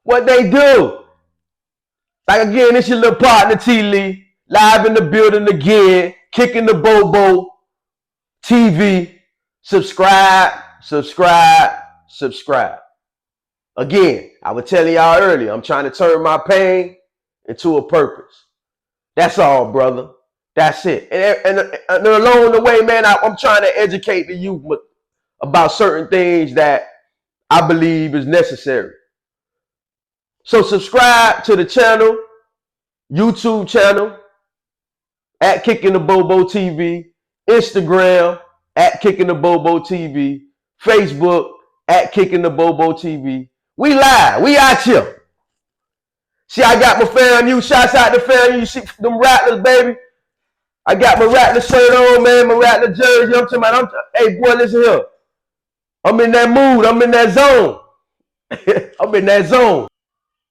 What they do? Like again, it's your little partner TLEE, live in the building again, Kickin Da Bo Bo TV. Subscribe, subscribe, subscribe. Again, I was telling y'all earlier, I'm trying to turn my pain into a purpose. That's all, brother. That's it. And along the way, man, I'm trying to educate the youth about certain things that I believe is necessary. So subscribe to the channel, YouTube channel, at Kickin Da Bo Bo TV, Instagram, at Kickin Da Bo Bo TV, Facebook, at Kickin Da Bo Bo TV. We live. We out here. See, I got my FAMU. Shouts out to FAMU. You see them Rattlers, baby. I got my Rattler shirt on, man. My Rattler jersey. I'm talking about, hey, boy, listen here. I'm in that mood. I'm in that zone. I'm in that zone.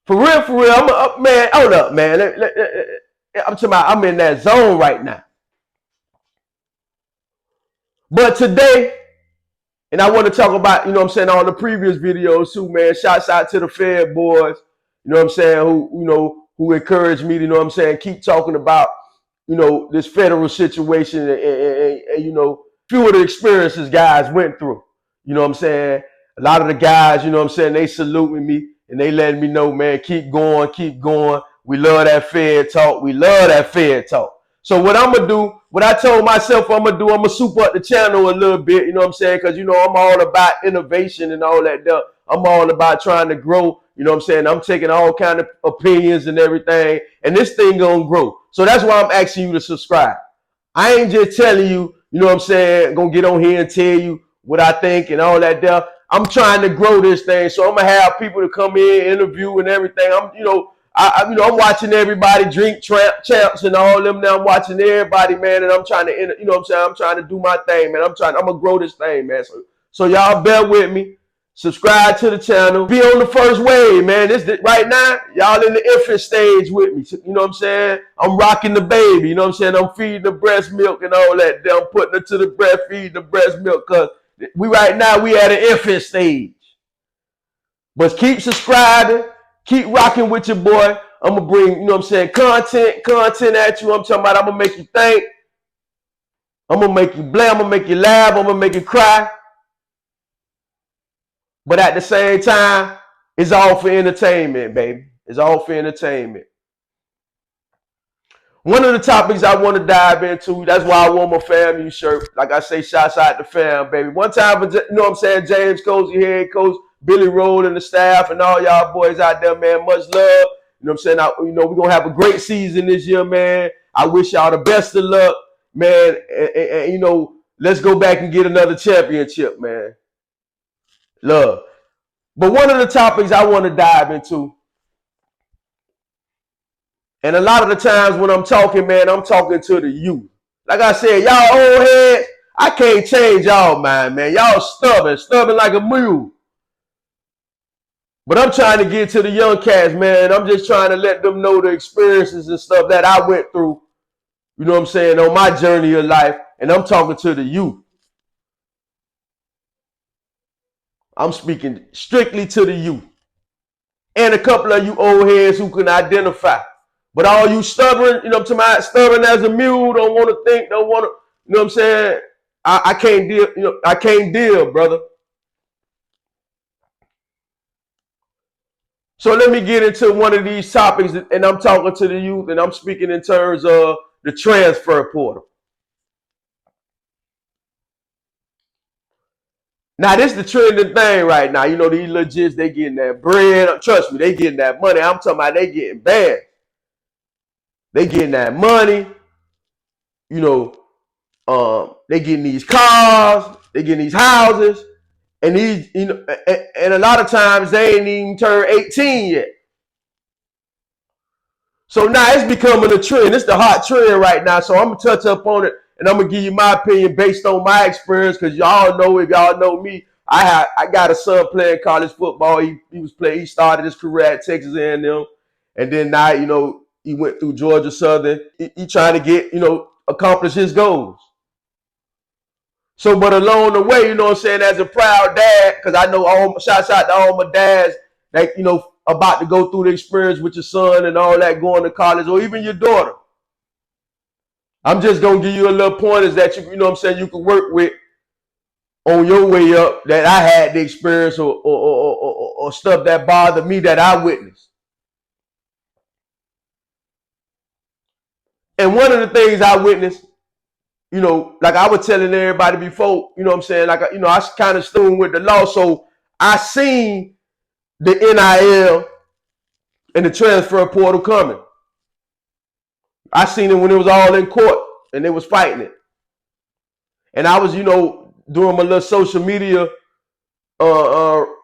For real. Man, hold up, man. I'm talking about, I'm in that zone right now. But today, and I want to talk about, you know what I'm saying, all the previous videos too, man. Shouts out to the Fed boys, you know what I'm saying, who encouraged me to, you know what I'm saying, keep talking about, you know, this federal situation and you know, few of the experiences guys went through. You know what I'm saying? A lot of the guys, you know what I'm saying, they saluting me and they letting me know, man, keep going, keep going. We love that Fed talk. We love that Fed talk. So what I'm going to do, what I told myself I'm going to do, I'm going to soup up the channel a little bit, you know what I'm saying? Because, you know, I'm all about innovation and all that stuff. I'm all about trying to grow, you know what I'm saying? I'm taking all kind of opinions and everything, and this thing going to grow. So that's why I'm asking you to subscribe. I ain't just telling you, you know what I'm saying, going to get on here and tell you what I think and all that stuff. I'm trying to grow this thing, so I'm going to have people to come in, interview and everything. I'm, you know, I'm watching everybody drink champs and all them now. I'm watching everybody, man, and I'm trying to, you know what I'm saying? I'm trying to do my thing, man. I'm going to grow this thing, man. So y'all bear with me. Subscribe to the channel. Be on the first wave, man. Right now, y'all in the infant stage with me. You know what I'm saying? I'm rocking the baby. You know what I'm saying? I'm feeding the breast milk and all that. I'm putting her to the breast, feeding the breast milk, because we at an infant stage. But keep subscribing. Keep rocking with your boy. I'm going to bring, you know what I'm saying, content at you. I'm talking about I'm going to make you think. I'm going to make you blame. I'm going to make you laugh. I'm going to make you cry. But at the same time, it's all for entertainment, baby. It's all for entertainment. One of the topics I want to dive into, that's why I wore my FAMU shirt. Like I say, shouts out to fam, baby. One time, you know what I'm saying, James Cozy, head coach, Billy Roll and the staff and all y'all boys out there, man, much love. You know what I'm saying? You know, we're going to have a great season this year, man. I wish y'all the best of luck, man. And, you know, let's go back and get another championship, man. Love. But one of the topics I want to dive into, and a lot of the times when I'm talking, man, I'm talking to the youth. Like I said, y'all old heads, I can't change y'all mind, man. Y'all stubborn like a mule. But I'm trying to get to the young cats, man. I'm just trying to let them know the experiences and stuff that I went through, you know what I'm saying, on my journey of life. And I'm talking to the youth. I'm speaking strictly to the youth. And a couple of you old heads who can identify. But all you stubborn, you know what I'm talking about, stubborn as a mule, don't want to think, don't want to, you know what I'm saying? I can't deal, you know, I can't deal, brother. So let me get into one of these topics, and I'm talking to the youth, and I'm speaking in terms of the transfer portal. Now, this is the trending thing right now. You know, these legits, they getting that bread. Trust me, they getting that money. I'm talking about they getting bad. They getting that money. You know, they getting these cars. They getting these houses. And these, you know, and a lot of times they ain't even turned 18 yet. So now it's becoming a trend. It's the hot trend right now. So I'm gonna touch up on it, and I'm gonna give you my opinion based on my experience, because y'all know, if y'all know me, I got a son playing college football. He started his career at Texas A&M, and then now, you know, he went through Georgia Southern. He trying to get, you know, accomplish his goals. So, but along the way, you know what I'm saying, as a proud dad, because I know shouts out to all my dads that, you know, about to go through the experience with your son and all that, going to college, or even your daughter. I'm just gonna give you a little pointers that you know what I'm saying, you can work with on your way up, that I had the experience or stuff that bothered me that I witnessed. And one of the things I witnessed, you know, like I was telling everybody before, you know what I'm saying, like, you know, I kind of stung with the law, so I seen the NIL and the transfer portal coming. I seen it when it was all in court and they was fighting it. And I was, you know, doing my little social media post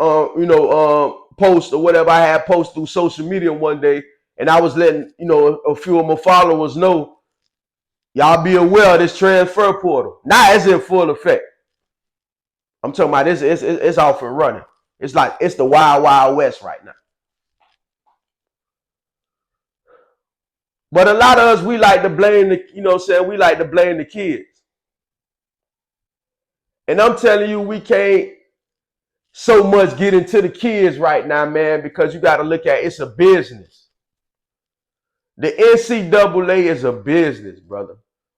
or whatever I had post through social media one day, and I was letting, you know, a few of my followers know, y'all be aware of this transfer portal. Now it's in full effect. I'm talking about this, it's off and running. It's like it's the wild, wild west right now. But a lot of us, we like to blame the, you know what I'm saying, we like to blame the kids. And I'm telling you, we can't so much get into the kids right now, man, because you got to look at it's a business. The NCAA is a business, brother.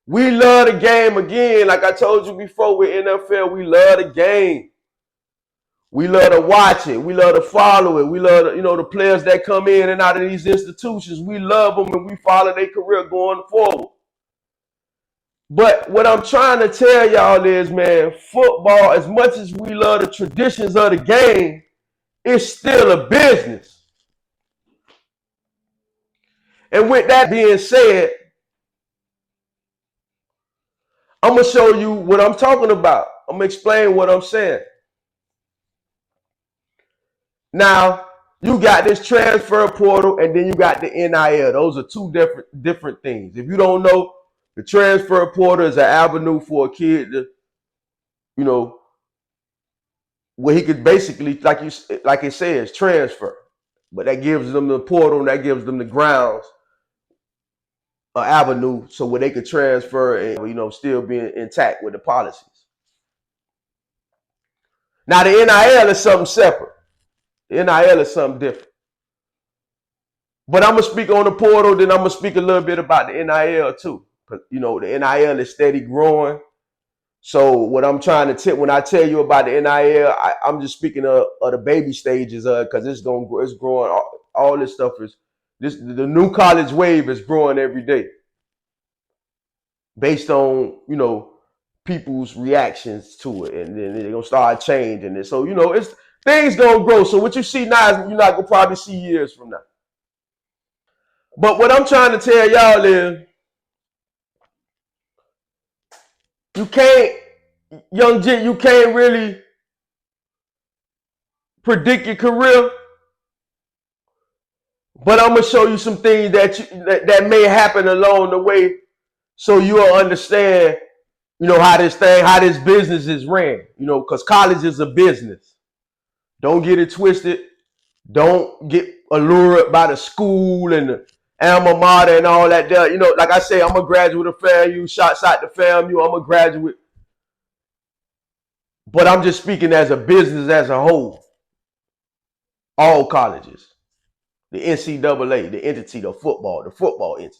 We love the game again. Like I told you before with NFL, we love the game. We love to watch it. We love to follow it. We love to, you know, the players that come in and out of these institutions. We love them and we follow their career going forward. But what I'm trying to tell y'all is, man, football, as much as we love the traditions of the game, it's still a business. And with that being said, I'm going to show you what I'm talking about. I'm going to explain what I'm saying. Now, you got this transfer portal and then you got the NIL. Those are two different things. If you don't know, the transfer portal is an avenue for a kid to, you know, where he could basically, like it says, transfer. But that gives them the portal, and that gives them the grounds, an avenue, so where they could transfer and, you know, still being intact with the policies. Now the NIL is something separate. The NIL is something different. But I'm gonna speak on the portal, then I'm gonna speak a little bit about the NIL too. You know, the NIL is steady growing. So what I'm trying to tell, when I tell you about the NIL, I'm just speaking of the baby stages, because it's growing. All this stuff is the new college wave is growing every day, based on, you know, people's reactions to it, and then they're gonna start changing it. So, you know, it's things gonna grow. So what you see now is you're not gonna probably see years from now. But what I'm trying to tell y'all is, you can't, young Jit, you can't really predict your career. But I'm gonna show you some things that may happen along the way, so you'll understand, you know, how this business is ran. You know, because college is a business. Don't get it twisted. Don't get allured by the school and the alma mater and all that. You know, like I say, I'm a graduate of FAMU. Shots out to FAMU. I'm a graduate. But I'm just speaking as a business as a whole. All colleges. The NCAA, the entity, the football entity.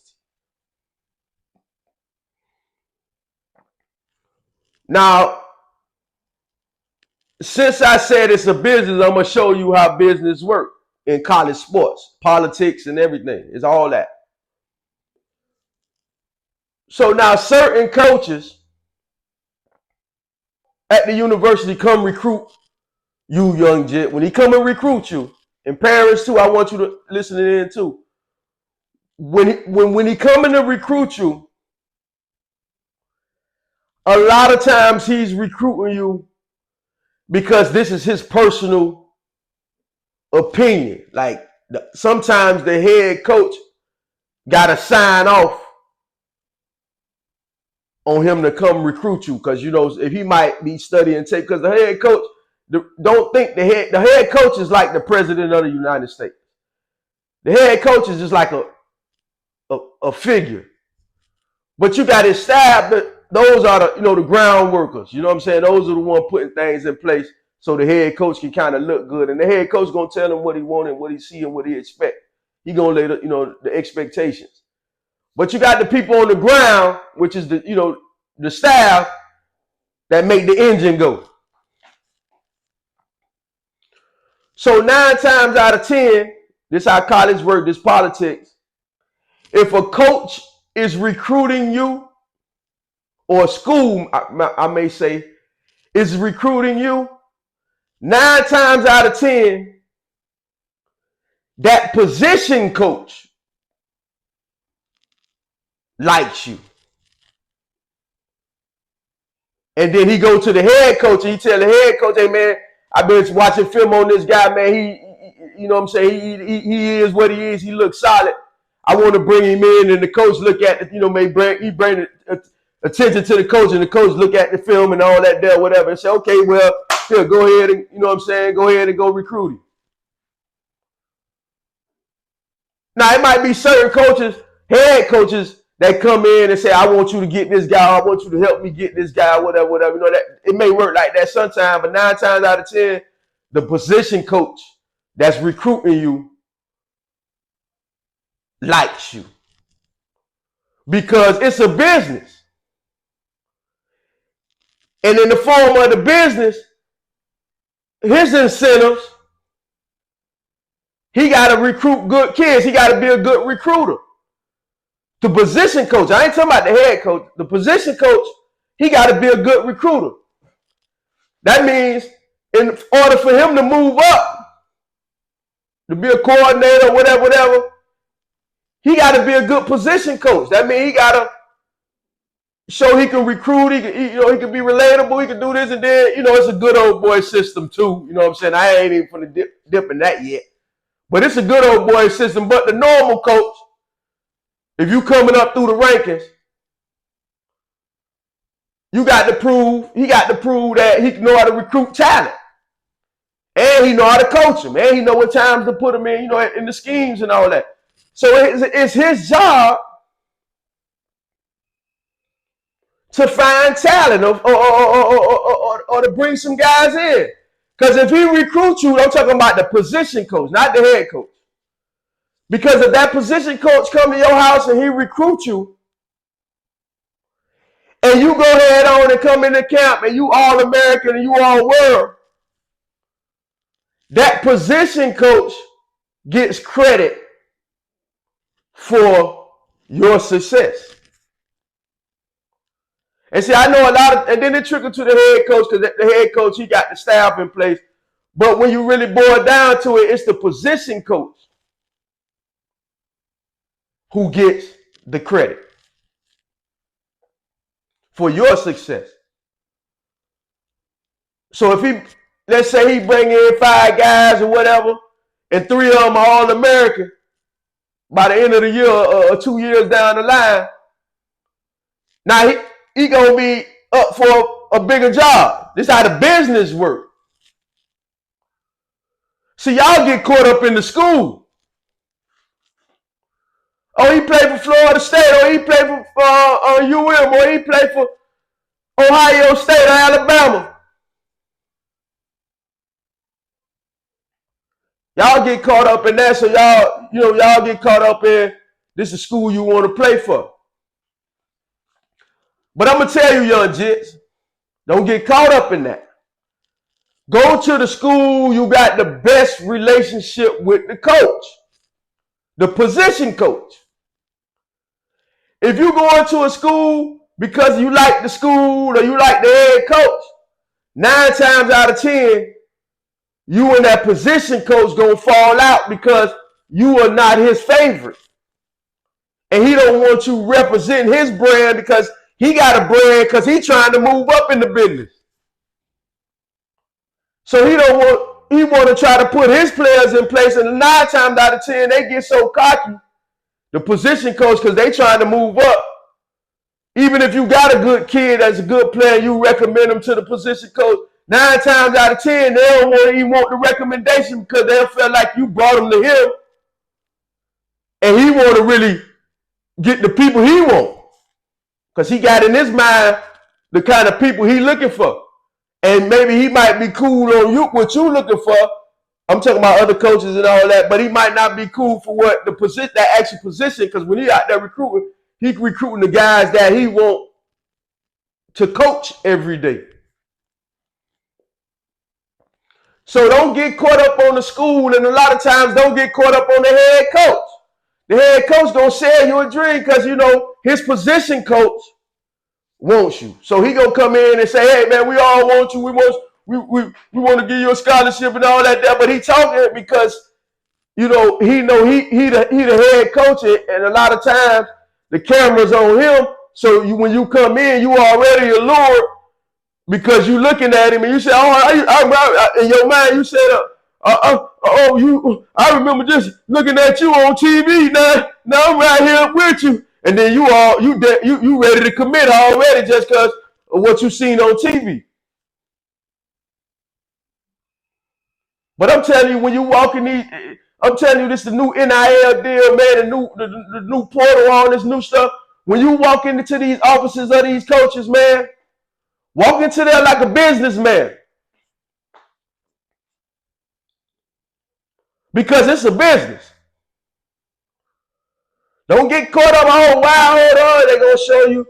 Now, since I said it's a business, I'm going to show you how business works in college sports, politics and everything. It's all that. So now certain coaches at the university come recruit you, young Jit. When he come and recruit you, and parents too, I want you to listen in too. When he come in to recruit you, a lot of times he's recruiting you because this is his personal opinion. Like sometimes the head coach got to sign off on him to come recruit you, because, you know, if he might be studying tape, because the head coach, don't think the head coach is like the president of the United States. The head coach is just like a figure. But you got his staff, those are the, you know, the ground workers. You know what I'm saying? Those are the ones putting things in place so the head coach can kind of look good. And the head coach gonna tell him what he want and what he see and what he expect. He gonna lay the, the expectations. But you got the people on the ground, which is the staff that make the engine go. So 9 times out of 10, this is how college work, this politics. If a coach is recruiting you, or a school, I may say, is recruiting you, 9 times out of 10, that position coach likes you. And then he go to the head coach and he tell the head coach, hey man, I've been watching film on this guy, man. He you know what I'm saying? He is what he is. He looks solid. I want to bring him in, and the coach look at it, may bring attention to the coach, and the coach look at the film and all that there, whatever, and say, okay, well, here, go ahead and go ahead and go recruit him. Now it might be certain coaches, head coaches, that come in and say, I want you to get this guy, I want you to help me get this guy, whatever. That it may work like that sometimes, but 9 times out of 10, the position coach that's recruiting you likes you. Because it's a business. And in the form of the business, his incentives, he got to recruit good kids. He got to be a good recruiter. The position coach, I ain't talking about the head coach. The position coach, he got to be a good recruiter. That means in order for him to move up, to be a coordinator, whatever, he got to be a good position coach. That means he got to show he can recruit, he can be relatable, he can do this, and then, it's a good old boy system too. You know what I'm saying? I ain't even finna dip in that yet. But it's a good old boy system. But the normal coach, if you coming up through the rankings, he got to prove that he know how to recruit talent. And he know how to coach them. And he know what times to put them in, in the schemes and all that. So it's his job to find talent or to bring some guys in. Because if he recruits you, I'm talking about the position coach, not the head coach. Because if that position coach come to your house and he recruits you, and you go ahead on and come into camp and you all American and you all world, that position coach gets credit for your success. And see, I know and then it trickled to the head coach, because the head coach, he got the staff in place. But when you really boil down to it, it's the position coach who gets the credit for your success. So if let's say he bring in 5 guys or whatever, and 3 of them are all American, by the end of the year or 2 years down the line, now he gonna be up for a bigger job. This is how the business works. See, y'all get caught up in the school. Oh, he played for Florida State, or he played for UM, or he played for Ohio State or Alabama. Y'all get caught up in that, so y'all get caught up in this is school you want to play for. But I'm gonna tell you, young gents, don't get caught up in that. Go to the school you got the best relationship with the coach, the position coach. If you go into a school because you like the school or you like the head coach, 9 times out of 10, you and that position coach gonna fall out because you are not his favorite. And he don't want you representing his brand because he got a brand because he's trying to move up in the business. So he want to try to put his players in place, and 9 times out of 10, they get so cocky, the position coach, because they trying to move up. Even if you got a good kid that's a good player, you recommend him to the position coach, 9 times out of 10, they don't even want the recommendation because they'll feel like you brought him to him, and he want to really get the people he want, because he got in his mind the kind of people he looking for. And maybe he might be cool on you, what you looking for. I'm talking about other coaches and all that, but he might not be cool for what the position, that actual position, because when he out there recruiting, he recruiting the guys that he want to coach every day. So don't get caught up on the school, and a lot of times don't get caught up on the head coach. The head coach gonna sell you a dream because you know his position coach wants you. So he gonna come in and say, "Hey man, we all want you. We want to give you a scholarship and all that." But he talking because you know he the head coach, and a lot of times the camera's on him. So when you come in, you already allured. Because you looking at him and you say, "Oh, in your mind you said, I remember just looking at you on TV. Now I'm right here with you." And then you ready to commit already just because of what you seen on TV. But I'm telling you, when you walk in these, I'm telling you, this is the new NIL deal, man. The new portal, all this new stuff. When you walk into these offices of these coaches, man. Walk into there like a businessman. Because it's a business. Don't get caught up, oh, wow, they're going to show you,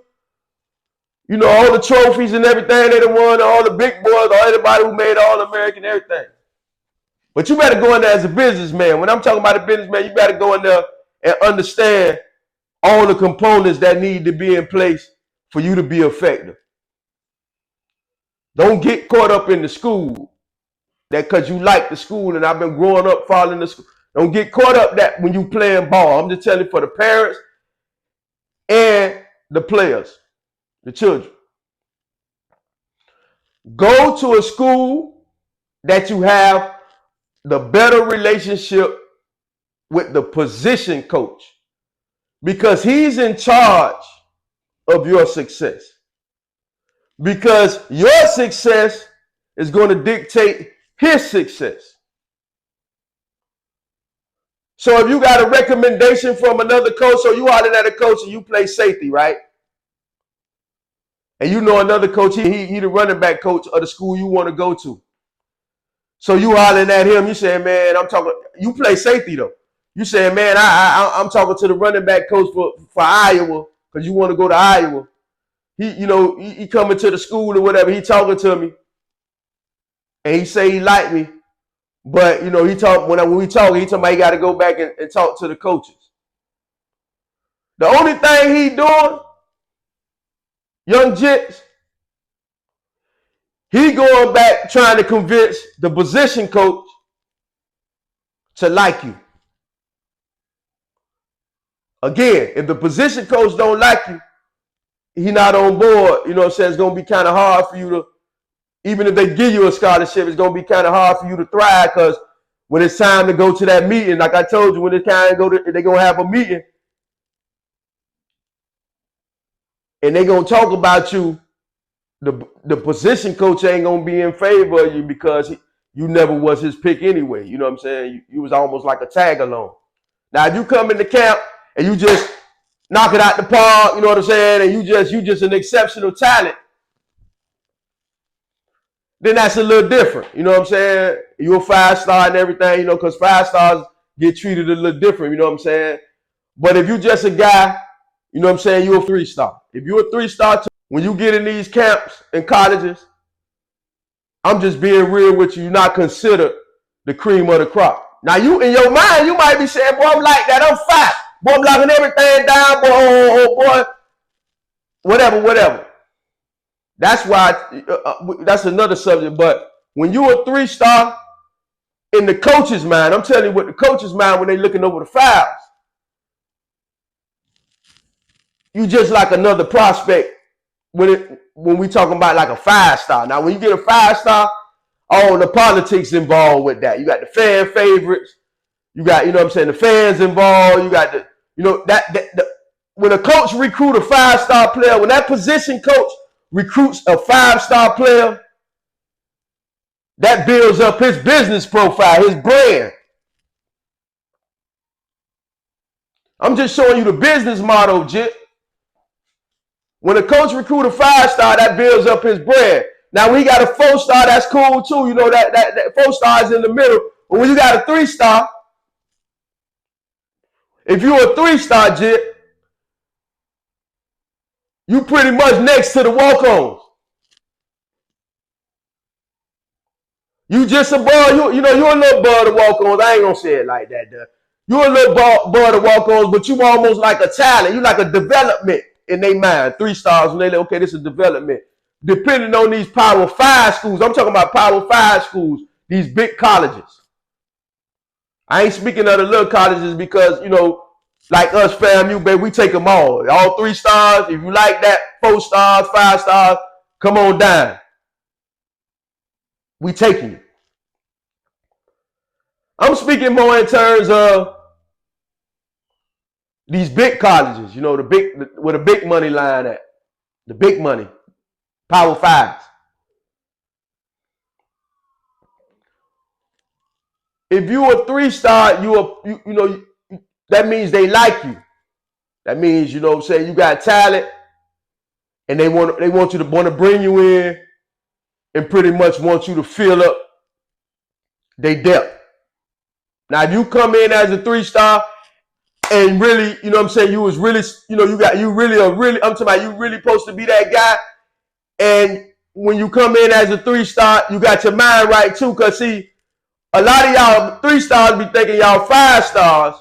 you know, all the trophies and everything they done won, all the big boys, all everybody who made All-American, everything. But you better go in there as a businessman. When I'm talking about a businessman, you better go in there and understand all the components that need to be in place for you to be effective. Don't get caught up in the school. That because you like the school and I've been growing up following the school. Don't get caught up that when you playing ball. I'm just telling you for the parents and the players, the children. Go to a school that you have the better relationship with the position coach because he's in charge of your success. Because your success is going to dictate his success. So if you got a recommendation from another coach, so you hollering at a coach and you play safety, right? And you know another coach, he the running back coach of the school you want to go to. So you hollering at him, you saying, man, I'm talking, you play safety though. You saying, man, I'm talking to the running back coach for Iowa, because you want to go to Iowa. He coming to the school or whatever, he talking to me. And he say he like me. But when we talk, he talking about he got to go back and talk to the coaches. The only thing he doing, young Jits, he going back trying to convince the position coach to like you. Again, if the position coach don't like you, he not on board, you know what I'm saying? It's going to be kind of hard for you to, even if they give you a scholarship, it's going to be kind of hard for you to thrive because when it's time to go to that meeting, like I told you, when it's time to go to, they're going to have a meeting and they're going to talk about you, the position coach ain't going to be in favor of you because you never was his pick anyway. You know what I'm saying? You was almost like a tag along. Now, if you come into camp and you just knock it out the park, you know what I'm saying, and you just an exceptional talent, then that's a little different. You know what I'm saying? You're a 5-star and everything, you know, because 5-stars get treated a little different, you know what I'm saying? But if you're just a guy, you know what I'm saying, you're a 3-star. If you're a 3-star, when you get in these camps and colleges, I'm just being real with you, you're not considered the cream of the crop. Now, you in your mind, you might be saying, boy, I'm like that, I'm fat. Boy, I'm locking everything down, boy, whatever. That's why, that's another subject. But when you're a 3-star, in the coach's mind, I'm telling you what the coach's mind when they looking over the files, you just like another prospect when we talking about like a 5-star. Now, when you get a 5-star, all the politics involved with that. You got the fan favorites. You got, you know what I'm saying, the fans involved. You got the, you know, when a coach recruit a 5-star player, when that position coach recruits a 5-star player, that builds up his business profile, his brand. I'm just showing you the business model, Jit. When a coach recruits a 5-star, that builds up his brand. Now when he got a 4-star, that's cool too. You know that 4-star is in the middle. But when you got a 3-star, if you're a 3-star Jit, you pretty much next to the walk-ons. You just above, you know, you're a little above the walk-ons. I ain't gonna say it like that, though. You're a little above the walk-ons, but you almost like a talent. You like a development in their mind. 3 stars, and they like, okay, this is development. Depending on these Power 5 schools, I'm talking about Power 5 schools, these big colleges. I ain't speaking of the little colleges because, you know, like us, FAMU, baby, we take them all 3 stars. If you like that, 4 stars, 5 stars, come on down. We taking you. I'm speaking more in terms of these big colleges, you know, where the big money line at. The big money. Power 5s. If you a 3-star, you know, that means they like you. That means, you know what I'm saying, you got talent and they want you to bring you in and pretty much want you to fill up their depth. Now, if you come in as a 3-star and really, you know what I'm saying, you was really, you know, I'm talking about you really supposed to be that guy. And when you come in as a 3-star, you got your mind right too. Cause see, a lot of y'all 3-stars be thinking y'all 5 stars.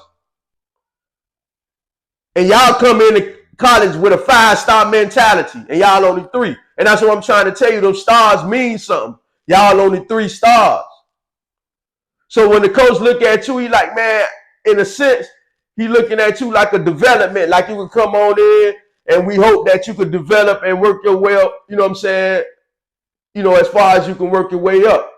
And y'all come into college with a 5-star mentality. And y'all only 3. And that's what I'm trying to tell you. Those stars mean something. Y'all only 3 stars. So when the coach look at you, he like, man, in a sense, he looking at you like a development, like you could come on in and we hope that you could develop and work your way up, you know what I'm saying? You know, as far as you can work your way up.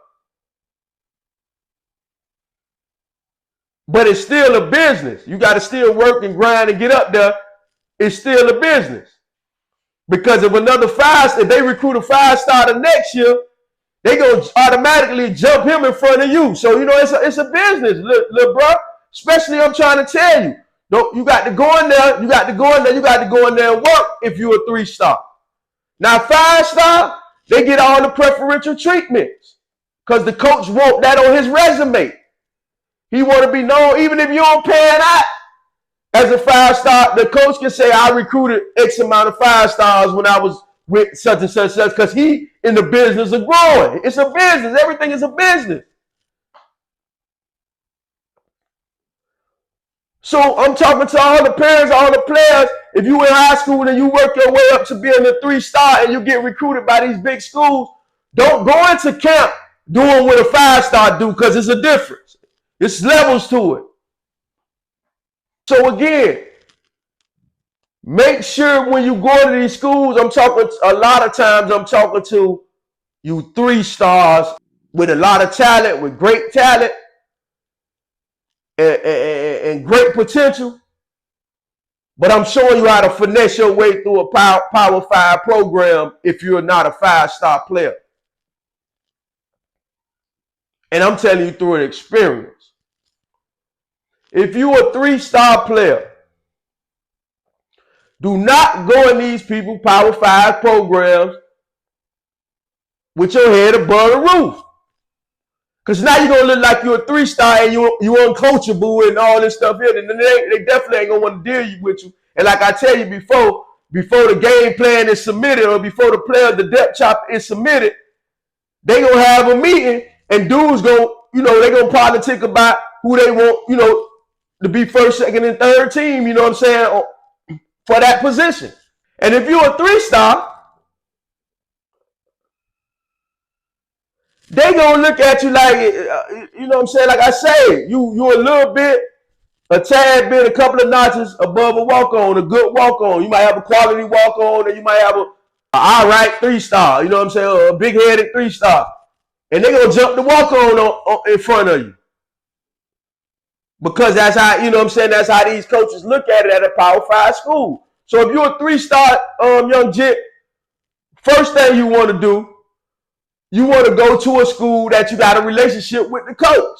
But it's still a business. You got to still work and grind and get up there. It's still a business. Because if another 5, if they recruit a 5-star the next year, they gonna automatically jump him in front of you. So, you know, it's a business, little bro. Especially, I'm trying to tell you. You got to go in there. You got to go in there and work if you're a 3-star. Now, 5-star, they get all the preferential treatments because the coach want that on his resume. He want to be known, even if you don't pan out as a 5-star, the coach can say, I recruited X amount of 5-stars when I was with such and such, because he in the business of growing. It's a business. Everything is a business. So I'm talking to all the parents, all the players. If you in high school and you work your way up to being a 3-star and you get recruited by these big schools, don't go into camp doing what a 5-star do, because it's a difference. It's levels to it. So again, make sure when you go to these schools, I'm talking to you 3-stars with a lot of talent, with great talent and great potential. But I'm showing you how to finesse your way through a Power 5 program if you're not a 5-star player. And I'm telling you through an experience. If you're a 3-star player, do not go in these people Power 5 programs with your head above the roof. Because now you're going to look like you're a 3-star and you're uncoachable and all this stuff here. And they definitely ain't going to want to deal with you. And like I tell you before the game plan is submitted or before the depth chart is submitted, they going to have a meeting and dudes they're going to politic about who they want, to be first, second, and third team, you know what I'm saying, for that position. And if you're a 3-star, they gonna look at you like, you know what I'm saying? Like I say, you're a tad bit, a couple of notches above a walk-on, a good walk-on. You might have a quality walk-on, and you might have a all right 3-star. You know what I'm saying? Or a big-headed 3-star, and they gonna jump the walk-on in front of you because that's how, you know what I'm saying. That's how these coaches look at it at a Power 5 school. So if you're a 3-star young Jit, first thing you want to do, you want to go to a school that you got a relationship with the coach.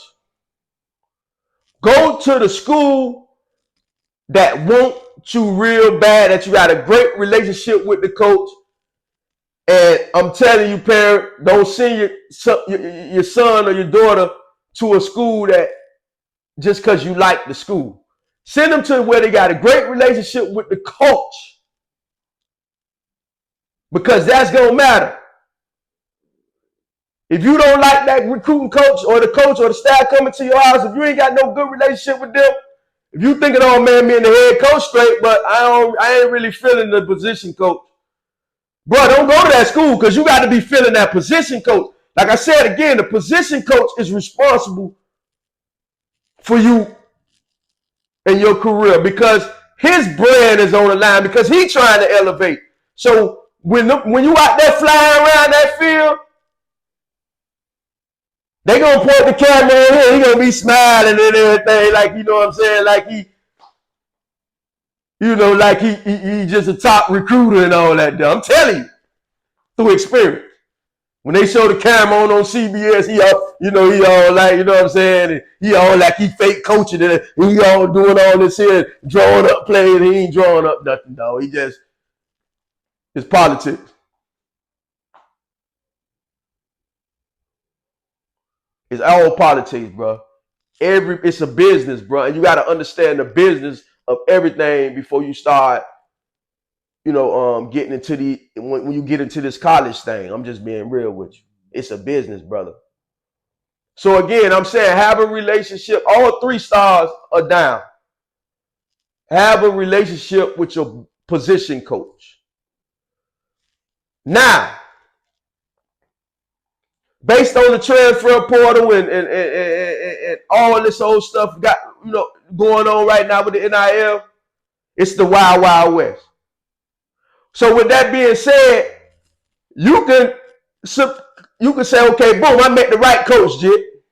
Go to the school that want you real bad, that you got a great relationship with the coach, And I'm telling you, parent, don't send your son or your daughter to a school that just because you like the school. Send them to where they got a great relationship with the coach, because that's going to matter. If you don't like that recruiting coach or the staff coming to your house, if you ain't got no good relationship with them, if you thinking, oh man, me and the head coach straight, but I ain't really feeling the position coach. Bro, don't go to that school, because you got to be feeling that position coach. Like I said again, the position coach is responsible for you in your career, because his brand is on the line, because he's trying to elevate. So when you out there flying around that field, they gonna point the camera in here. He gonna be smiling and everything, like, you know what I'm saying, like he, you know, like he just a top recruiter and all that. I'm telling you, through experience. When they show the camera on CBS, he all, you know, he all like, you know what I'm saying, and he all like he fake coaching and he all doing all this here, drawing up plays. He ain't drawing up nothing, dog. He just, it's politics. It's all politics, bro. It's a business, bro, and you got to understand the business of everything before you start, you know, getting into when you get into this college thing. I'm just being real with you. It's a business, brother. So again, I'm saying, have a relationship. All 3 stars are down. Have a relationship with your position coach. Now, based on the transfer portal and all this old stuff got, you know, going on right now with the NIL, it's the wild, wild west. So with that being said, you can say, okay, boom, I met the right coach,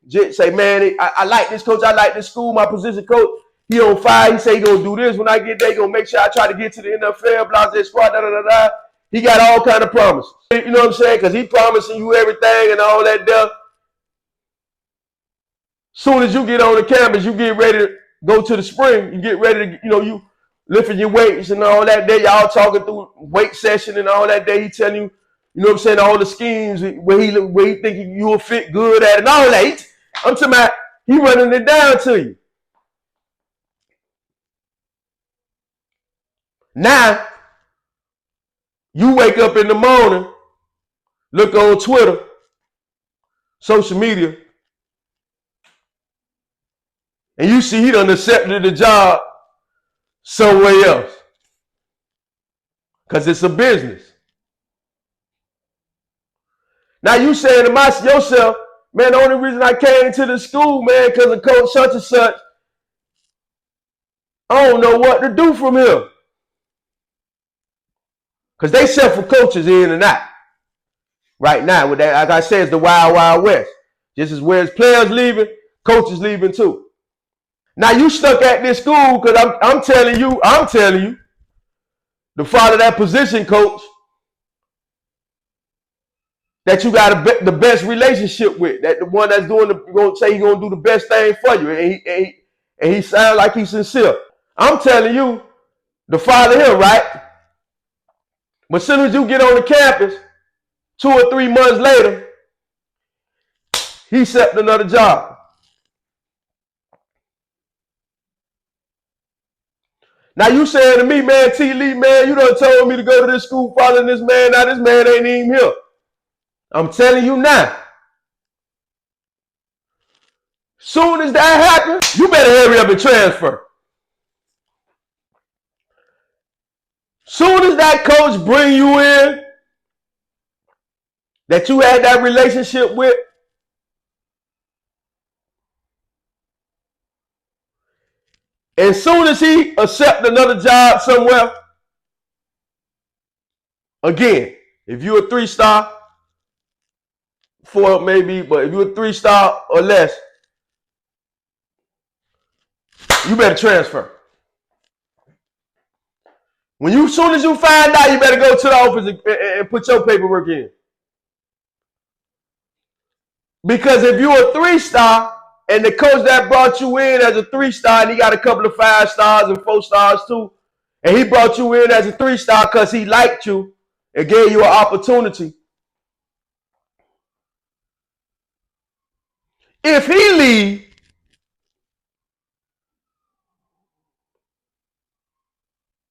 Jit say, man, I like this coach, I like this school, my position coach, he on fire, he say he gonna do this. When I get there, he gonna make sure I try to get to the NFL, blah, blah, squad, da, da, da, da. He got all kind of promises. You know what I'm saying? Because he promising you everything and all that stuff. Soon as you get on the campus, you get ready to go to the spring. You get ready to, you know, you lifting your weights and all that day. Y'all talking through weight session and all that day. He telling you, you know what I'm saying, all the schemes where he think you will fit good at and all that. I'm talking about, he running it down to you. Now, you wake up in the morning, look on Twitter, social media, and you see he done accepted the job somewhere else. Because it's a business. Now you saying to yourself, man, the only reason I came to the school, man, because of coach such and such, I don't know what to do from here. Because they sell for coaches in and out. Right now, with that, like I said, it's the wild, wild west. Just as where players leaving, coaches leaving too. Now you stuck at this school because I'm telling you, to follow that position coach that you got the best relationship with, that the one that's doing gonna say he's gonna do the best thing for you, and he sounds like he's sincere. I'm telling you to follow him, right? But as soon as you get on the campus, 2 or 3 months later, he accepted another job. Now you saying to me, man, TLEE, man, you done told me to go to this school following this man. Now this man ain't even here. I'm telling you now. Soon as that happens, you better hurry up and transfer. Soon as that coach bring you in, that you had that relationship with, as soon as he accept another job somewhere, again, if you're a 3-star, 4 maybe, but if you're a 3-star or less, you better transfer. Soon as you find out, you better go to the office and put your paperwork in. Because if you're a 3-star and the coach that brought you in as a 3-star and he got a couple of 5 stars and 4 stars too, and he brought you in as a 3-star because he liked you It gave you an opportunity. If he leave,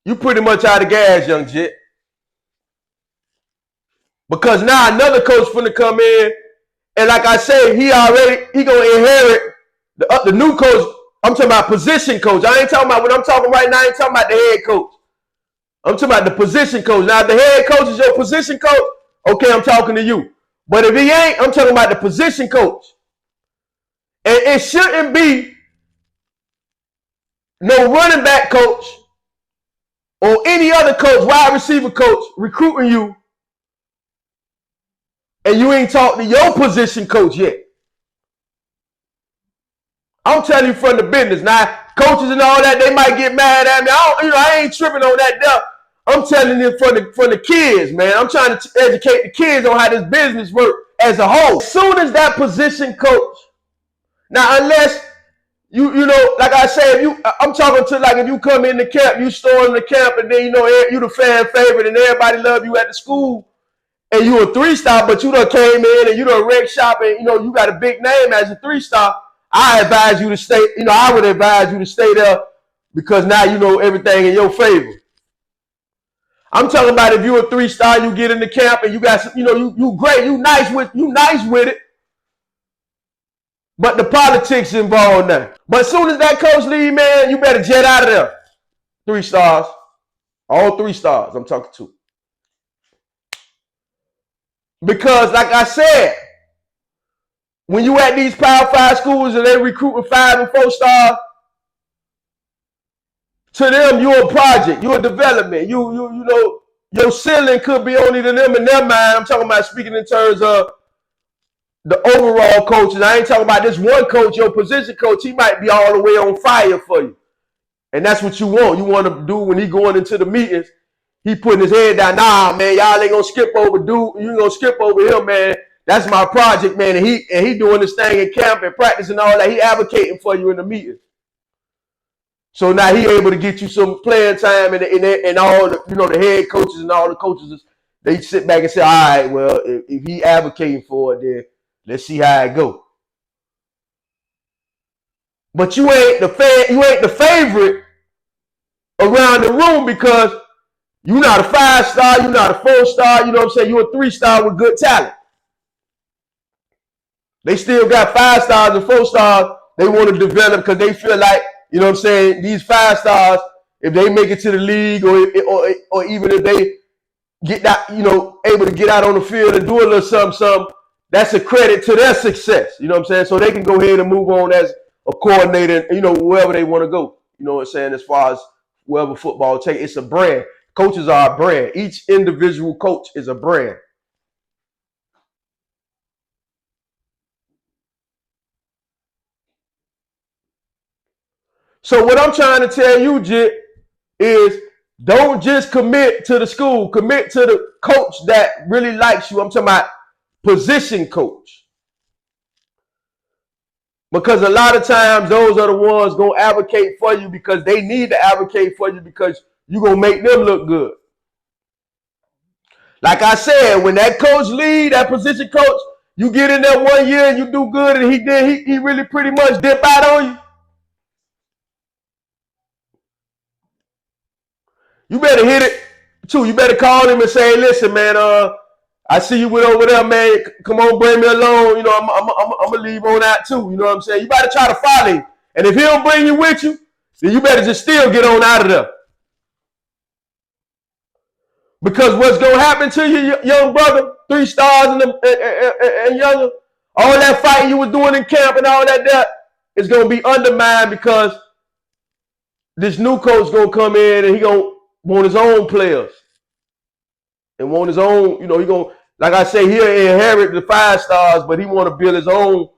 you pretty much out of gas, young Jit. Because now another coach finna come in, and like I say, he gonna inherit the new coach. I'm talking about position coach. I ain't talking about what I'm talking right now. I ain't talking about the head coach. I'm talking about the position coach. Now, if the head coach is your position coach, okay, I'm talking to you. But if he ain't, I'm talking about the position coach. And it shouldn't be no running back coach or any other coach, wide receiver coach, recruiting you, and you ain't talked to your position coach yet. I'm telling you from the business. Now, coaches and all that, they might get mad at me. I ain't tripping on that stuff. I'm telling you from the kids, man. I'm trying to educate the kids on how this business works as a whole. As soon as that position coach, now unless you know, like I say, I'm talking to like if you come in the camp, you storm the camp, and then you the fan favorite, and everybody love you at the school, and you a 3-star, but you done came in and you done wreck shop, and you got a big name as a 3-star. I advise you to stay. I would advise you to stay there because now you know everything in your favor. I'm talking about if you're a 3-star, you get in the camp and you got some, you great, you nice with it. But the politics involved now. But as soon as that coach leave, man, you better jet out of there. 3 stars. All 3 stars I'm talking to. Because like I said, when you at these Power 5 schools and they recruiting 5 and 4 stars, to them, you're a project, you're a development. Your ceiling could be only to them in their mind. I'm talking about speaking in terms of the overall coaches. I ain't talking about this one coach, your position coach. He might be all the way on fire for you. And that's what you want. You want to do when he going into the meetings, he putting his head down. Nah, man, y'all ain't gonna skip over dude. You gonna skip over him, man. That's my project, man. And he doing this thing in camp and practice and all that. He advocating for you in the meetings. So now he able to get you some playing time, and all the the head coaches and all the coaches, they sit back and say, all right, well, if he advocating for it, then let's see how it go. But you ain't the favorite around the room because you're not a 5-star, you're not a 4-star, you know what I'm saying? You're a 3-star with good talent. They still got 5 stars and 4 stars they want to develop because they feel like, you know what I'm saying, these 5 stars, if they make it to the league or even if they get that, able to get out on the field and do a little something, that's a credit to their success. You know what I'm saying? So they can go ahead and move on as a coordinator, wherever they want to go. You know what I'm saying? As far as wherever football takes, it's a brand. Coaches are a brand. Each individual coach is a brand. So what I'm trying to tell you, Jit, is don't just commit to the school. Commit to the coach that really likes you. I'm talking about position coach. Because a lot of times those are the ones going to advocate for you because they need to advocate for you because you're going to make them look good. Like I said, when that coach lead, that position coach, you get in there 1 year and you do good and he really pretty much dip out on you. You better hit it too. You better call him and say, listen, man, I see you went over there, man. Come on, bring me along. I'm going to leave on out too. You know what I'm saying? You better try to follow him. And if he don't bring you with you, then you better just still get on out of there. Because what's going to happen to you, young brother, 3 stars and younger, all that fighting you were doing in camp and all that is going to be undermined because this new coach going to come in and he going to want his own players. And want his own, he going to, like I say, he'll inherit the 5 stars, but he want to build his own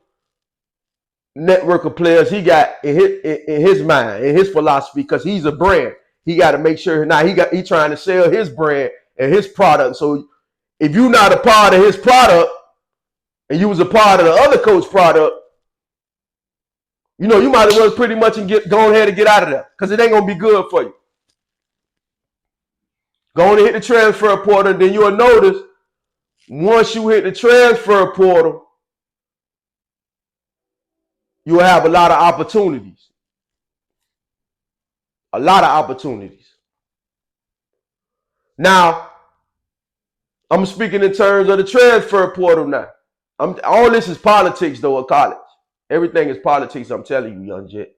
network of players he got in his mind, in his philosophy, because he's a brand. He got to make sure now he trying to sell his brand and his product. So if you're not a part of his product and you was a part of the other coach's product, you might as well pretty much go ahead and get out of there because it ain't going to be good for you. Go on and hit the transfer portal, and then you'll notice once you hit the transfer portal, you'll have a lot of opportunities. A lot of opportunities. Now, I'm speaking in terms of the transfer portal now. All this is politics, though, at college. Everything is politics, I'm telling you, young Jet.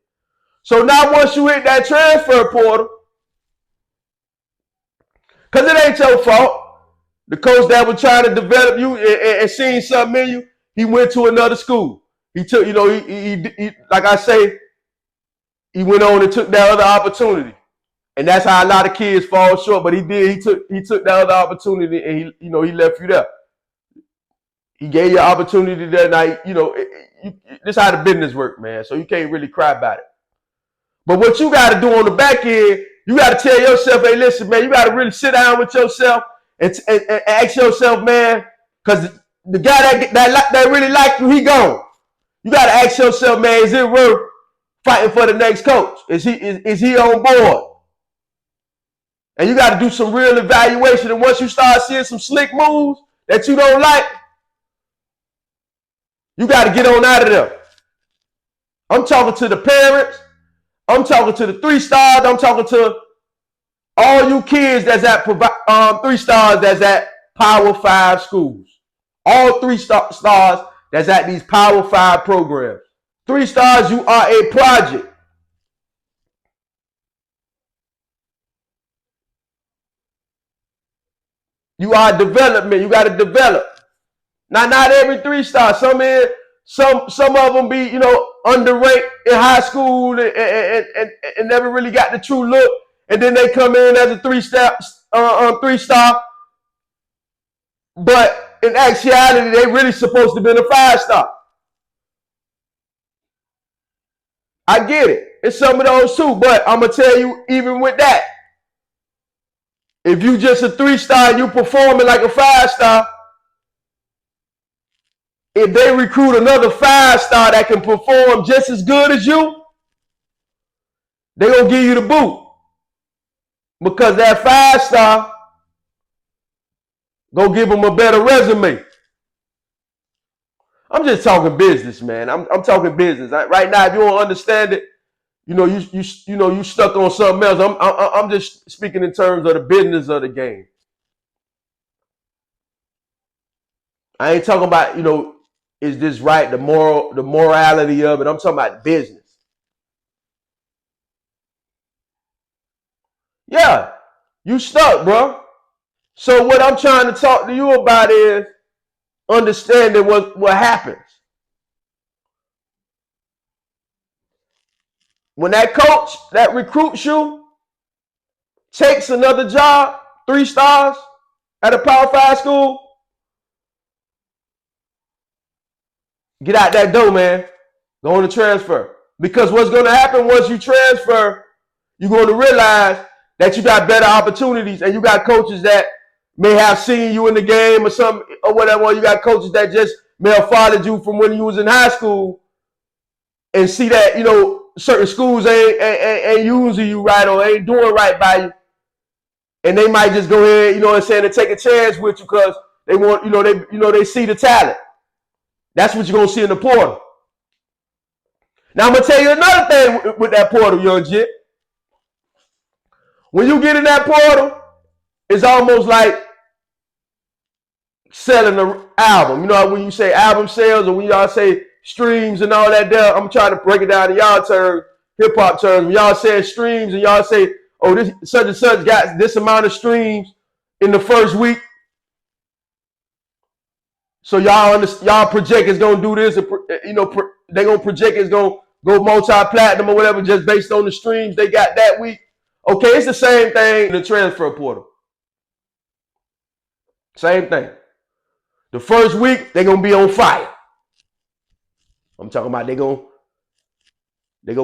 So now once you hit that transfer portal, because it ain't your fault, the coach that was trying to develop you and seeing something in you, he went to another school. He took, he like I say, he went on and took that other opportunity. And that's how a lot of kids fall short. But he took that other opportunity, and he left you there. He gave you an opportunity that night. This is how the business works, man. So you can't really cry about it. But what you got to do on the back end, you got to tell yourself, hey, listen, man, you got to really sit down with yourself and ask yourself, man, because the guy that really liked you, he gone. You got to ask yourself, man, is it worth fighting for the next coach? Is he on board? And you got to do some real evaluation. And once you start seeing some slick moves that you don't like, you got to get on out of there. I'm talking to the parents. I'm talking to the 3 stars. I'm talking to all you kids that's at 3 stars that's at Power 5 schools. All 3 stars that's at these Power 5 programs. 3 stars, you are a project. You are development. You got to develop. Now, not every 3 star. Some of them be, underrated in high school and never really got the true look. And then they come in as a 3 star. But in actuality, they really supposed to be a 5 star. I get it. It's some of those too. But I'm going to tell you, even with that, if you just a 3 star and you performing like a 5 star, if they recruit another 5 star that can perform just as good as you, they're going to give you the boot. Because that 5 star go give them a better resume. I'm just talking business, man. I'm talking business. Right now, if you don't understand it, you stuck on something else. I'm just speaking in terms of the business of the game. I ain't talking about, is this right? The morality of it. I'm talking about business. Yeah, you stuck, bro. So what I'm trying to talk to you about is understanding what happens. When that coach that recruits you takes another job, 3 stars at a Power 5 school, get out that door, man. Go on to transfer. Because what's going to happen once you transfer, you're going to realize that you got better opportunities, and you got coaches that may have seen you in the game or something or whatever. You got coaches that just may have followed you from when you was in high school and see that, certain schools ain't using you right or ain't doing right by you. And they might just go ahead, and take a chance with you because they want, they see the talent. That's what you're going to see in the portal. Now, I'm going to tell you another thing with that portal, young Jit. When you get in that portal, it's almost like selling an album. When you say album sales or when y'all say streams and all that there, I'm trying to break it down in y'all terms, hip-hop terms. When y'all say streams and y'all say, oh, this such and such got this amount of streams in the first week. So y'all project is gonna do this, they gonna project it's gonna go multi-platinum or whatever just based on the streams they got that week. Okay, it's the same thing in the transfer portal. Same thing. The first week, they're gonna be on fire. I'm talking about they gonna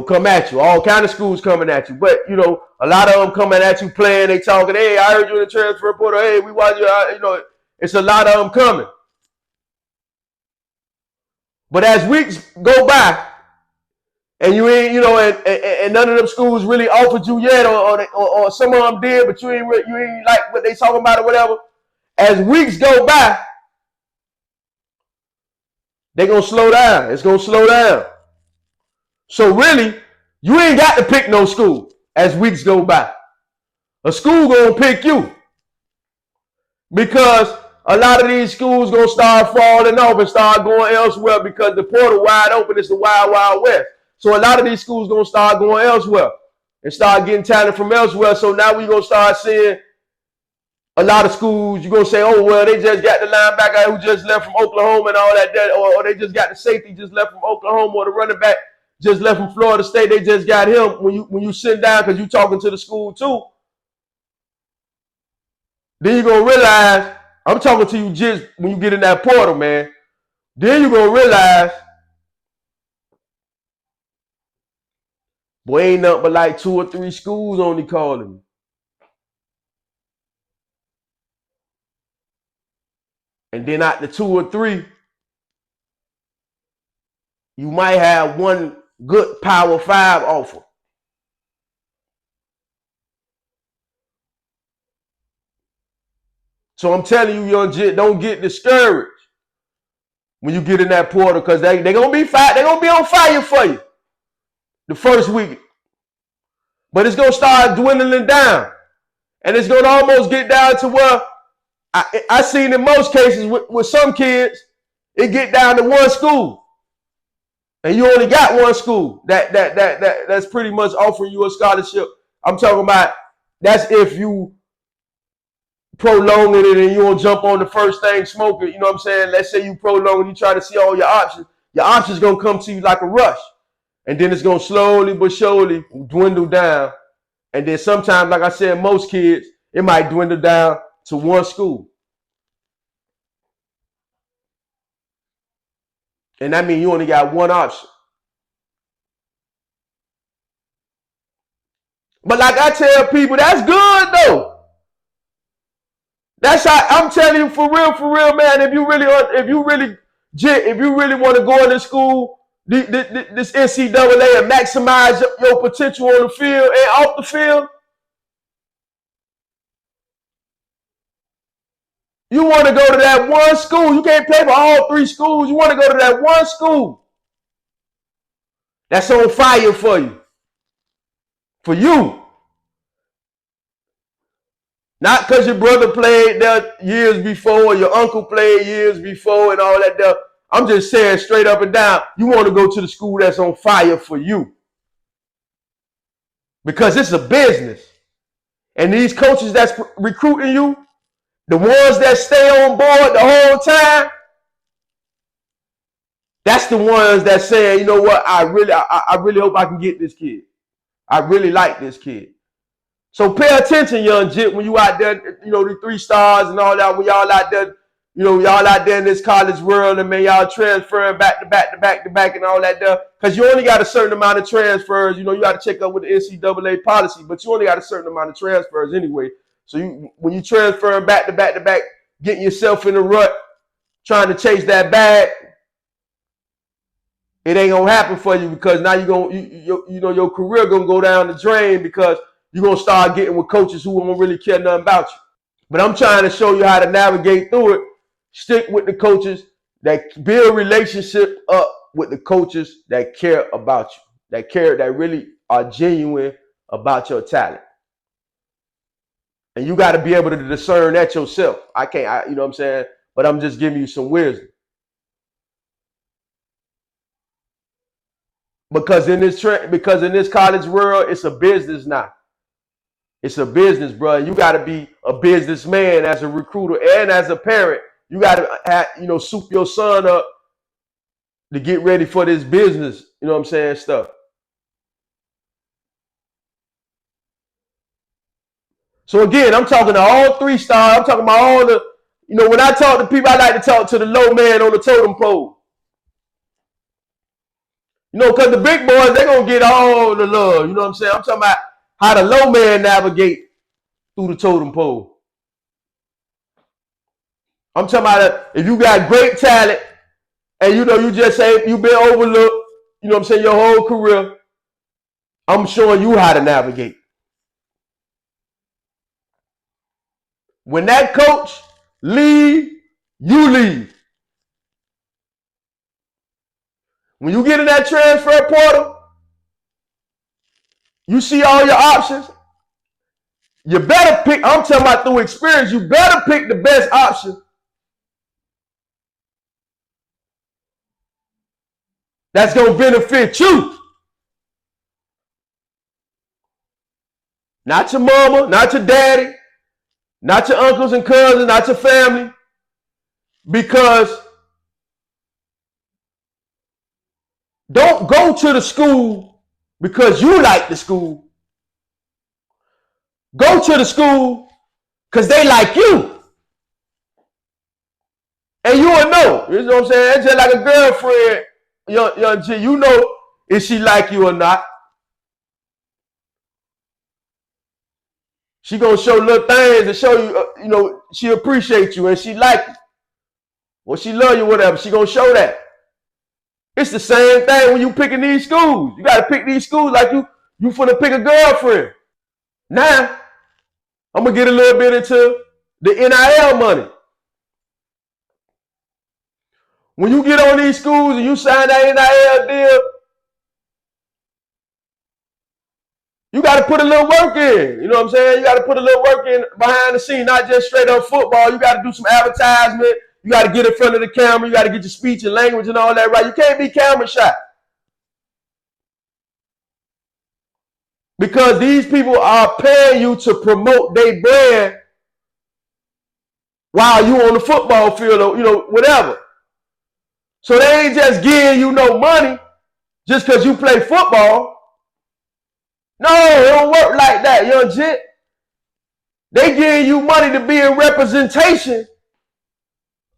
come at you. All kind of schools coming at you. But a lot of them coming at you playing, they talking, hey, I heard you in the transfer portal, hey, we watch you, it's a lot of them coming. But as weeks go by, and you ain't, and none of them schools really offered you yet, or some of them did, but you ain't like what they talking about or whatever. As weeks go by, they gonna slow down. It's gonna slow down. So really, you ain't got to pick no school as weeks go by. A school gonna pick you, because a lot of these schools gonna start falling off and start going elsewhere because the portal wide open. It's the wild, wild west. So a lot of these schools gonna start going elsewhere and start getting talent from elsewhere. So now we gonna start seeing a lot of schools. You gonna say, oh well, they just got the linebacker who just left from Oklahoma and all that, or they just got the safety just left from Oklahoma, or the running back just left from Florida State. They just got him. When you sit down, because you talking to the school too, then you're gonna realize, I'm talking to you just when you get in that portal, man. Then you're gonna realize, boy, ain't nothing but like 2 or 3 schools only calling me. And then out the 2 or 3, you might have one good Power 5 offer. So I'm telling you, young Jit, don't get discouraged when you get in that portal, because they're gonna be on fire for you the first week. But it's gonna start dwindling down. And it's gonna almost get down to where I seen in most cases with some kids, it get down to one school. And you only got one school that's pretty much offering you a scholarship. I'm talking about, that's if you prolong it and you don't jump on the first thing smoking. You know what I'm saying? Let's say you prolong and you try to see all your options gonna come to you like a rush. And then it's gonna slowly but surely dwindle down. And then sometimes, like I said, most kids, it might dwindle down to one school. And that means you only got one option. But like I tell people, that's good though. That's how I'm telling you, for real, man. If you really want to go into school, this NCAA, and maximize your potential on the field and off the field, you want to go to that one school. You can't pay for all 3 schools. You want to go to that one school that's on fire for you. For you. Not because your brother played there years before, or your uncle played years before and all that stuff. I'm just saying straight up and down, you want to go to the school that's on fire for you. Because it's a business. And these coaches that's recruiting you, the ones that stay on board the whole time, that's the ones that say, you know what, I really hope I can get this kid. I really like this kid. So pay attention, young Jit, when you out there, the 3 stars and all that, when y'all out there, y'all out there in this college world, and man, y'all transferring back to back and all that there. Because you only got a certain amount of transfers. You got to check up with the NCAA policy, but you only got a certain amount of transfers anyway. So when you transferring back to back, getting yourself in a rut, trying to chase that bag, it ain't gonna happen for you, because now your career gonna go down the drain, because you're going to start getting with coaches who won't really care nothing about you. But I'm trying to show you how to navigate through it. Stick with the coaches that build relationship up with the coaches that care about you, that really are genuine about your talent. And you got to be able to discern that yourself. I can't, you know what I'm saying? But I'm just giving you some wisdom. Because in this college world, it's a business now. It's a business, bro. You got to be a businessman as a recruiter and as a parent. You got to, soup your son up to get ready for this business. You know what I'm saying? Stuff. So again, I'm talking to all 3 stars. I'm talking about all the, when I talk to people, I like to talk to the low man on the totem pole. Because the big boys, they're going to get all the love. You know what I'm saying? I'm talking about how the low man navigate through the totem pole. I'm talking about if you got great talent and you just say you've been overlooked, you know what I'm saying, your whole career, I'm showing you how to navigate. When that coach leave, you leave. When you get in that transfer portal, you see all your options. You better pick, I'm talking about through experience, you better pick the best option that's going to benefit you. Not your mama, not your daddy, not your uncles and cousins, not your family. Because don't go to the school because you like the school. Go to the school because they like you. And you will know. You know what I'm saying? It's just like a girlfriend, young G. You know if she like you or not. She gonna show little things to show you, you know, she appreciate you and she like you. Or she love you, whatever. She gonna show that. It's the same thing when you picking these schools. You gotta pick these schools like you finna pick a girlfriend. Now, I'm gonna get a little bit into the NIL money. When you get on these schools and you sign that NIL deal, you got to put a little work in. You know what I'm saying? You got to put a little work in behind the scene, not just straight up football. You got to do some advertisement. You got to get in front of the camera. You got to get your speech and language and all that right. You can't be camera shy. Because these people are paying you to promote their brand while you on the football field or, you know, whatever. So they ain't just giving you no money just because you play football. No, it don't work like that, young gent. They giving you money to be in representation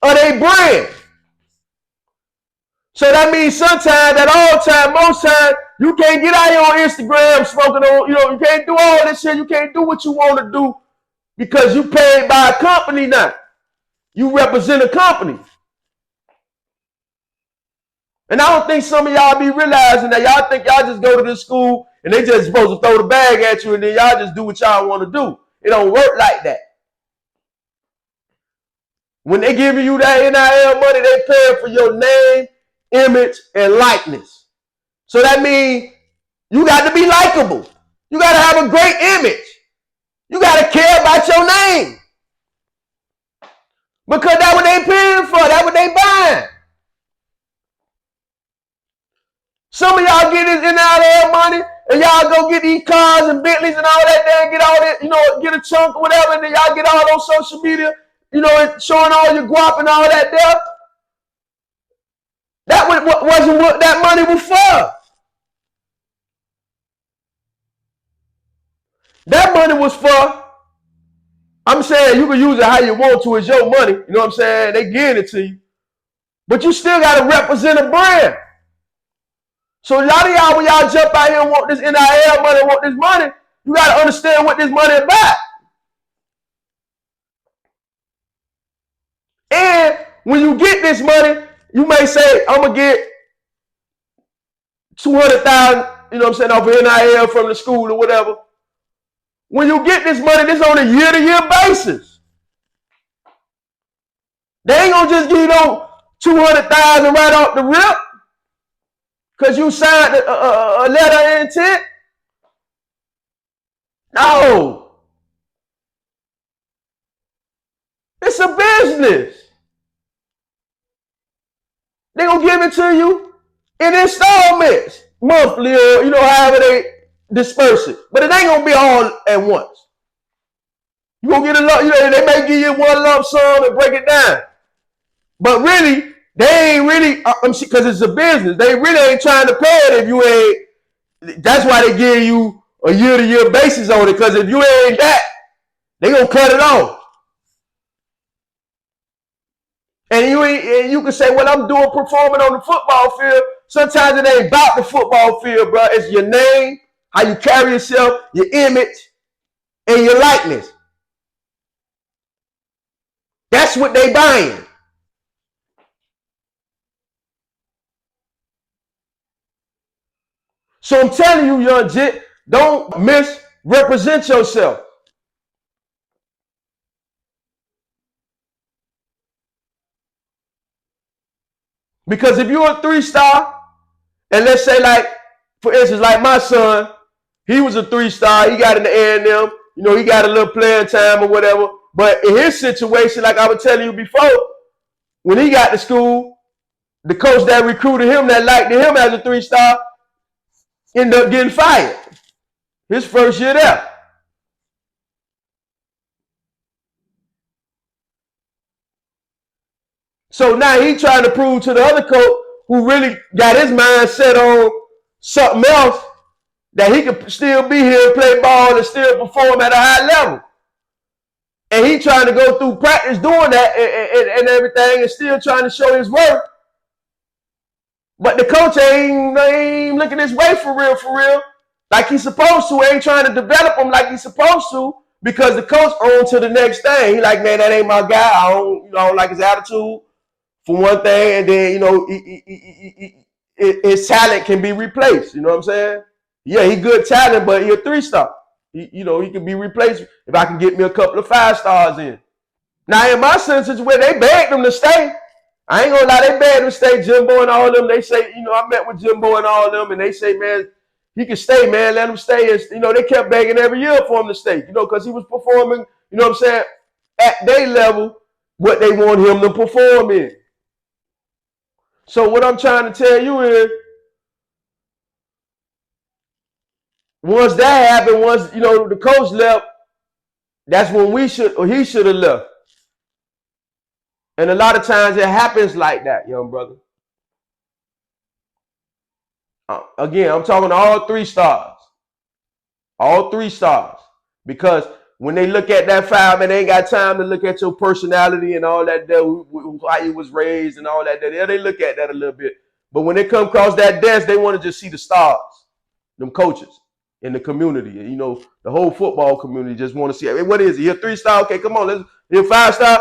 of their brand. So that means sometimes, at all time, most time, you can't get out here on Instagram smoking on, you know, you can't do all this shit. You can't do what you want to do because you paid by a company now. You represent a company. And I don't think some of y'all be realizing that. Y'all think y'all just go to this school and they just supposed to throw the bag at you and then y'all just do what y'all want to do. It don't work like that. When they giving you that NIL money, they paying for your name, image, and likeness. So that means you got to be likable. You got to have a great image. You got to care about your name. Because that's what they paying for. That's what they buying. Some of y'all get this NIL money and y'all go get these cars and Bentleys and all that there and get all that, you know, get a chunk or whatever, and then y'all get all on social media, you know, showing all your guap and all that there. That wasn't what that money was for. That money was for, I'm saying you can use it how you want to. It's your money. You know what I'm saying? They giving it to you. But you still got to represent a brand. So a lot of y'all, when y'all jump out here and want this NIL money, want this money, you got to understand what this money is about. And when you get this money, you may say, I'm going to get 200,000, you know what I'm saying, off of NIL from the school or whatever. When you get this money, this on a year-to-year basis. They ain't going to just give you no 200,000 right off the rip because you signed a letter of intent. No. It's a business. They're going to give it to you in installments, monthly, or, you know, however they disperse it. But it ain't going to be all at once. You're going to get a lump, you know, they may give you one lump sum and break it down. But really, they ain't really, because it's a business, they really ain't trying to pay it if you ain't. That's why they give you a year-to-year basis on it, because if you ain't that, they going to cut it off. And you can say, well, I'm doing performing on the football field. Sometimes it ain't about the football field, bro. It's your name, how you carry yourself, your image, and your likeness. That's what they buying. So I'm telling you, young Jit, don't misrepresent yourself. Because if you're a 3-star, and let's say, like, for instance, like my son, he was a 3-star, he got in the A&M, you know, he got a little playing time or whatever. But in his situation, like I was telling you before, when he got to school, the coach that recruited him, that liked him as a 3-star, ended up getting fired his first year there. So now he trying to prove to the other coach who really got his mind set on something else that he could still be here and play ball and still perform at a high level. And he trying to go through practice doing that and everything and still trying to show his worth. But the coach ain't looking his way for real, like he's supposed to. Ain't trying to develop him like he's supposed to, because the coach on to the next thing. He like, man, that ain't my guy. I don't like his attitude, for one thing, and then, you know, his talent can be replaced. You know what I'm saying? Yeah, he good talent, but he a 3-star. You know, he can be replaced if I can get me a couple of 5-stars in. Now, in my situation, where they begged him to stay, I ain't gonna lie, they begged him to stay. Jimbo and all of them, they say, you know, I met with Jimbo and all of them, and they say, man, he can stay, man, let him stay. And, you know, they kept begging every year for him to stay, you know, because he was performing, you know what I'm saying, at their level, what they want him to perform in. So what I'm trying to tell you is, once that happened, once, you know, the coach left, that's when he should have left. And a lot of times it happens like that, young brother. Again, I'm talking to all 3-stars. All 3-stars. Because when they look at that file, man, they ain't got time to look at your personality and all that, how you was raised and all that. Yeah, they look at that a little bit. But when they come across that desk, they want to just see the stars, them coaches in the community. You know, the whole football community just want to see, hey, what is it? You're a 3-star? Okay, come on. You're a 5-star?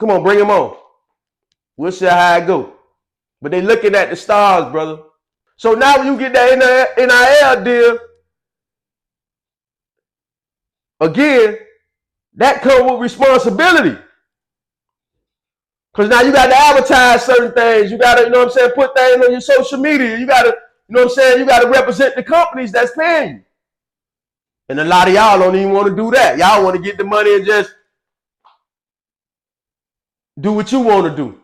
Come on, bring him on. We'll see how it go. But they looking at the stars, brother. So now when you get that NIL deal, again, that comes with responsibility. Because now you got to advertise certain things. You got to, you know what I'm saying, put things on your social media. You got to, you know what I'm saying, you got to represent the companies that's paying you. And a lot of y'all don't even want to do that. Y'all want to get the money and just do what you want to do.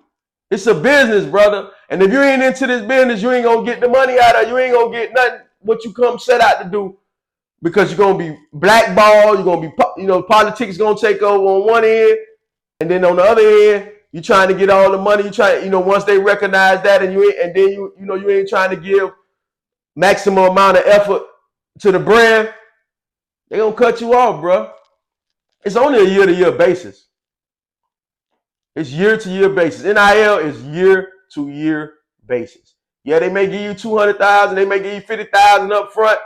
It's a business, brother. And if you ain't into this business, you ain't going to get the money out of it. You ain't going to get nothing what you come set out to do, because you're going to be blackballed. You're going to be, you know, politics going to take over on one end. And then on the other end, you're trying to get all the money. You try, you know, once they recognize that, and then you know, you ain't trying to give maximum amount of effort to the brand, they're going to cut you off, bro. It's only a year-to-year basis. It's year-to-year basis. NIL is year-to-year basis. Yeah, they may give you $200,000, they may give you $50,000 up front,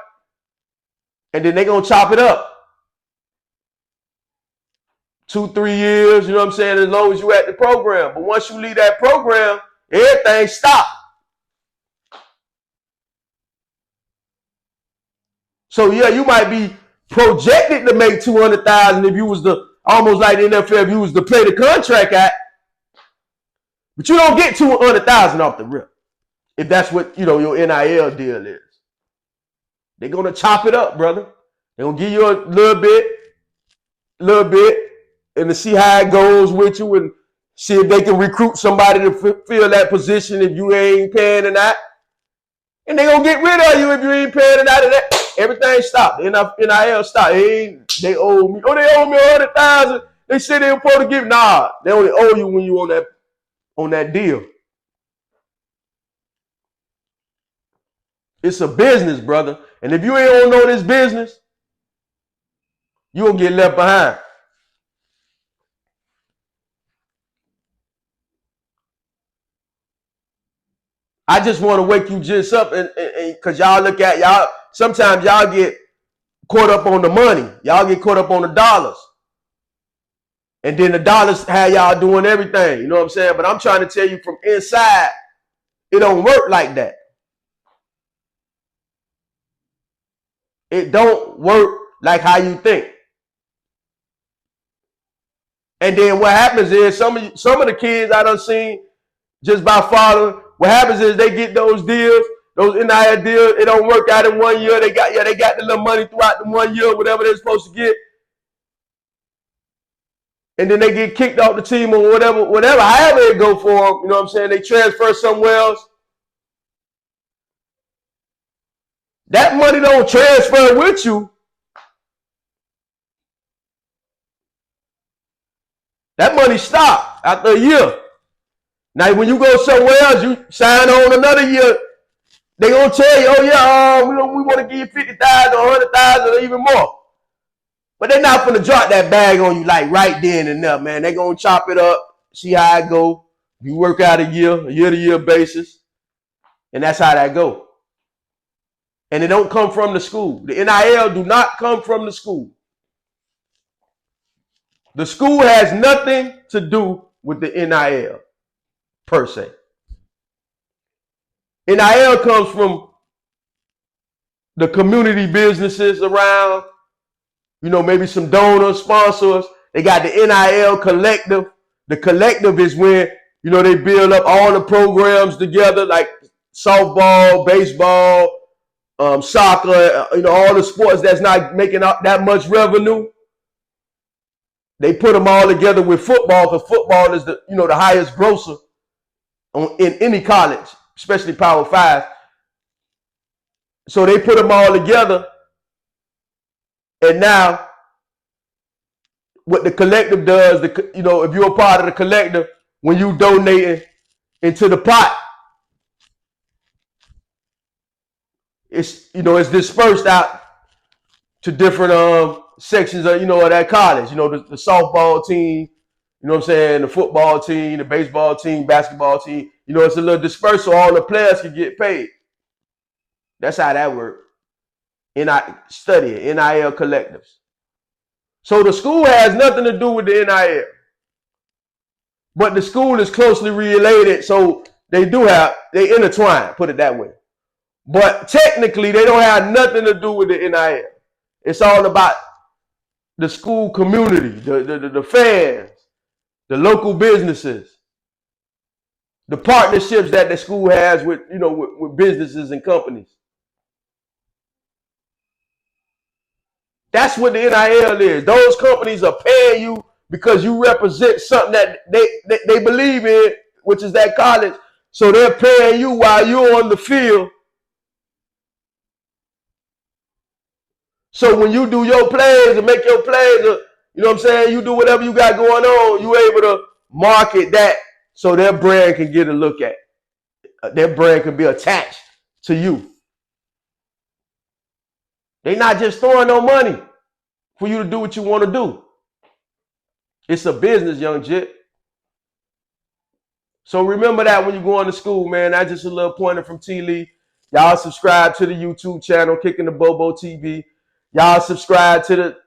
and then they're going to chop it up. 2-3 years, you know what I'm saying, as long as you at the program. But once you leave that program, everything stops. So yeah, you might be projected to make $200,000 if you was the, almost like the NFL, if you was to play the contract at, but you don't get $200,000 off the rip. If that's what, you know, your NIL deal is. They're gonna chop it up, brother. They're gonna give you a little bit, and to see how it goes with you, and see if they can recruit somebody to fill that position if you ain't paying or not. And they're gonna get rid of you if you ain't paying or not. And that, everything stopped. The NIL stopped. They owe me. Oh, they owe me $100,000. They said they were supposed to give. Nah, they only owe you when you on that deal. It's a business, brother. And if you ain't gonna know this business, you gonna get left behind. I just want to wake you just up, and because y'all look at y'all, sometimes y'all get caught up on the money. Y'all get caught up on the dollars. And then the dollars have y'all doing everything. You know what I'm saying? But I'm trying to tell you from inside, it don't work like that. It don't work like how you think. And then what happens is some of the kids I done seen just by following, what happens is they get those deals, those NIL deals, it don't work out in 1 year. They got the little money throughout the 1 year, whatever they're supposed to get. And then they get kicked off the team or whatever, however it go for them, you know what I'm saying? They transfer somewhere else. That money don't transfer with you. That money stopped after a year. Now, when you go somewhere else, you sign on another year, they gonna tell you, oh yeah, we want to give you 50,000 or 100,000 or even more. But they're not gonna drop that bag on you like right then and there, man. They're gonna chop it up, see how it go. You work out a year-to-year basis, and that's how that go. And it don't come from the school. The NIL do not come from the school. The school has nothing to do with the NIL per se. NIL comes from the community businesses around, you know, maybe some donors, sponsors. They got the NIL collective. The collective is when, you know, they build up all the programs together, like softball, baseball, soccer, you know, all the sports that's not making up that much revenue. They put them all together with football, because football is the highest grosser in any college, especially Power 5. So they put them all together, and now what the collective does, if you're a part of the collective, when you donate into the pot, it's dispersed out to different sections of of that college. The softball team, you know what I'm saying, the football team, the baseball team, basketball team. It's a little dispersed so all the players can get paid. That's how that works. NIL collectives. So the school has nothing to do with the NIL. But the school is closely related, so they intertwine, put it that way. But technically, they don't have nothing to do with the NIL. It's all about the school community, the fans, the local businesses, the partnerships that the school has with businesses and companies. That's what the NIL is. Those companies are paying you because you represent something that they believe in, which is that college. So they're paying you while you're on the field. So when you do your plays and make your plays, you know what I'm saying, you do whatever you got going on, you're able to market that so their brand can get a look at. Their brand can be attached to you. They're not just throwing no money for you to do what you want to do. It's a business, young jit. So remember that when you go to school, man. That's just a little pointer from TLEE. Y'all subscribe to the YouTube channel, Kickin Da Bo Bo TV. Y'all subscribe to the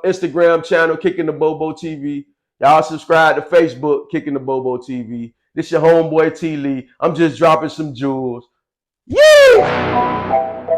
Instagram channel, Kickin Da Bo Bo TV. Y'all subscribe to Facebook, Kickin Da Bo Bo TV. This your homeboy TLEE. I'm just dropping some jewels. Yeah!